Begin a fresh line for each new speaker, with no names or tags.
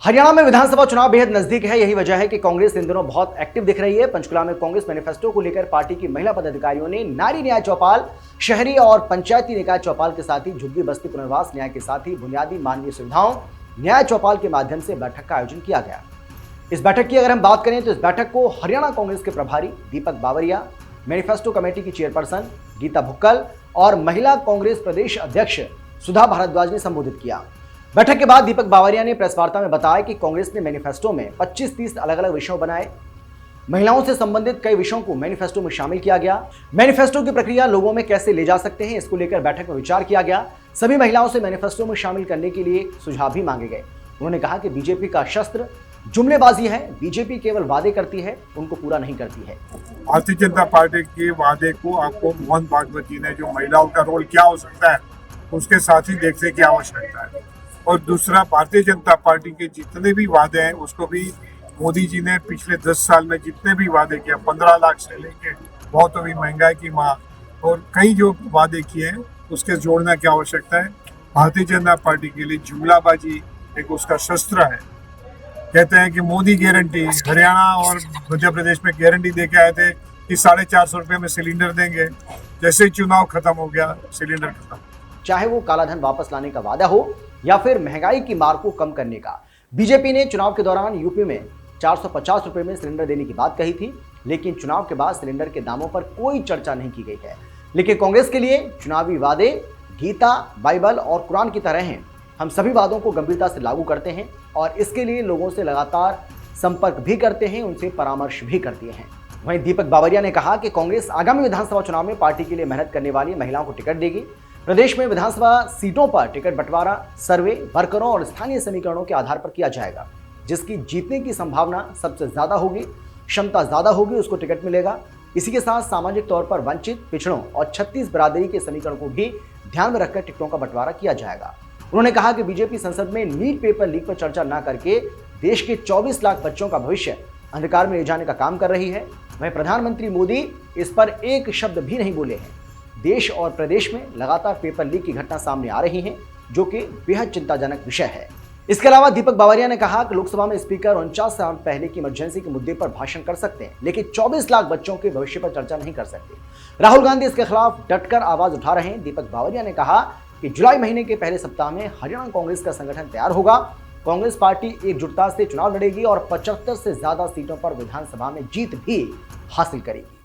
हरियाणा में विधानसभा चुनाव बेहद नजदीक है। यही वजह है कि कांग्रेस इन दिनों बहुत एक्टिव दिख रही है। पंचकुला में कांग्रेस मैनिफेस्टो को लेकर पार्टी की महिला पदाधिकारियों ने नारी न्याय चौपाल, शहरी और पंचायती निकाय चौपाल के साथ ही झुग्गी बस्ती पुनर्वास न्याय के साथ ही बुनियादी मानवीय सुविधाओं न्याय चौपाल के माध्यम से बैठक का आयोजन किया गया। इस बैठक की अगर हम बात करें तो इस बैठक को हरियाणा कांग्रेस के प्रभारी दीपक बावरिया, मैनिफेस्टो कमेटी की चेयरपर्सन गीता भुक्कल और महिला कांग्रेस प्रदेश अध्यक्ष सुधा भारद्वाज ने संबोधित किया। बैठक के बाद दीपक बावरिया ने प्रेस वार्ता में बताया कि कांग्रेस ने मैनिफेस्टो में 25-30 अलग अलग विषयों बनाए। महिलाओं से संबंधित कई विषयों को मैनिफेस्टो में शामिल किया गया। मैनिफेस्टो की प्रक्रिया लोगों में कैसे ले जा सकते हैं, इसको लेकर बैठक में विचार किया गया। सभी महिलाओं से मैनिफेस्टो में शामिल करने के लिए सुझाव भी मांगे गए। उन्होंने कहा कि बीजेपी का शस्त्र जुमलेबाजी है। बीजेपी केवल वादे करती है, उनको पूरा नहीं करती है।
भारतीय जनता पार्टी के वादे को आपको मोहन भागवत जी ने जो महिलाओं का रोल क्या हो सकता है उसके साथ ही देखने की आवश्यकता है। और दूसरा, भारतीय जनता पार्टी के जितने भी वादे हैं उसको भी मोदी जी ने पिछले 10 साल में जितने भी वादे किए, 15 लाख से लेके बहुत अभी महंगाई की मांग और कई जो वादे किए हैं उसके जोड़ने की आवश्यकता है। भारतीय जनता पार्टी के लिए जुमलाबाजी एक उसका शस्त्र है। कहते हैं कि मोदी गारंटी, हरियाणा और मध्य प्रदेश में गारंटी दे के आए थे कि 450 रुपये में सिलेंडर देंगे। जैसे ही चुनाव खत्म हो गया, सिलेंडर खत्म।
चाहे वो कालाधन वापस लाने का वादा हो या फिर महंगाई की मार को कम करने का। बीजेपी ने चुनाव के दौरान यूपी में 450 रुपए में सिलेंडर देने की बात कही थी, लेकिन चुनाव के बाद सिलेंडर के दामों पर कोई चर्चा नहीं की गई है। लेकिन कांग्रेस के लिए चुनावी वादे गीता, बाइबल और कुरान की तरह हैं। हम सभी वादों को गंभीरता से लागू करते हैं और इसके लिए लोगों से लगातार संपर्क भी करते हैं, उनसे परामर्श भी करते हैं। वहीं दीपक बावरिया ने कहा कि कांग्रेस आगामी विधानसभा चुनाव में पार्टी के लिए मेहनत करने वाली महिलाओं को टिकट देगी। प्रदेश में विधानसभा सीटों पर टिकट बंटवारा सर्वे, वर्करों और स्थानीय समीकरणों के आधार पर किया जाएगा। जिसकी जीतने की संभावना सबसे ज्यादा होगी, क्षमता ज्यादा होगी, उसको टिकट मिलेगा। इसी के साथ सामाजिक तौर पर वंचित, पिछड़ों और 36 बिरादरी के समीकरण को भी ध्यान में रखकर टिकटों का बंटवारा किया जाएगा। उन्होंने कहा कि बीजेपी संसद में नीट पेपर लीक पर चर्चा न करके देश के 24 लाख बच्चों का भविष्य अंधकार में ले जाने का काम कर रही है। वहीं प्रधानमंत्री मोदी इस पर एक शब्द भी नहीं बोले हैं। देश और प्रदेश में लगातार पेपर लीक की घटना सामने आ रही है, जो कि बेहद चिंताजनक विषय है। इसके अलावा दीपक बावरिया ने कहा कि लोकसभा में स्पीकर 49 साल पहले की इमरजेंसी के मुद्दे पर भाषण कर सकते हैं, लेकिन 24 लाख बच्चों के भविष्य पर चर्चा नहीं कर सकते। राहुल गांधी इसके खिलाफ डटकर आवाज उठा रहे हैं। दीपक बावरिया ने कहा कि जुलाई महीने के पहले सप्ताह में हरियाणा कांग्रेस का संगठन तैयार होगा। कांग्रेस पार्टी एकजुटता से चुनाव लड़ेगी और 75 से ज्यादा सीटों पर विधानसभा में जीत भी हासिल करेगी।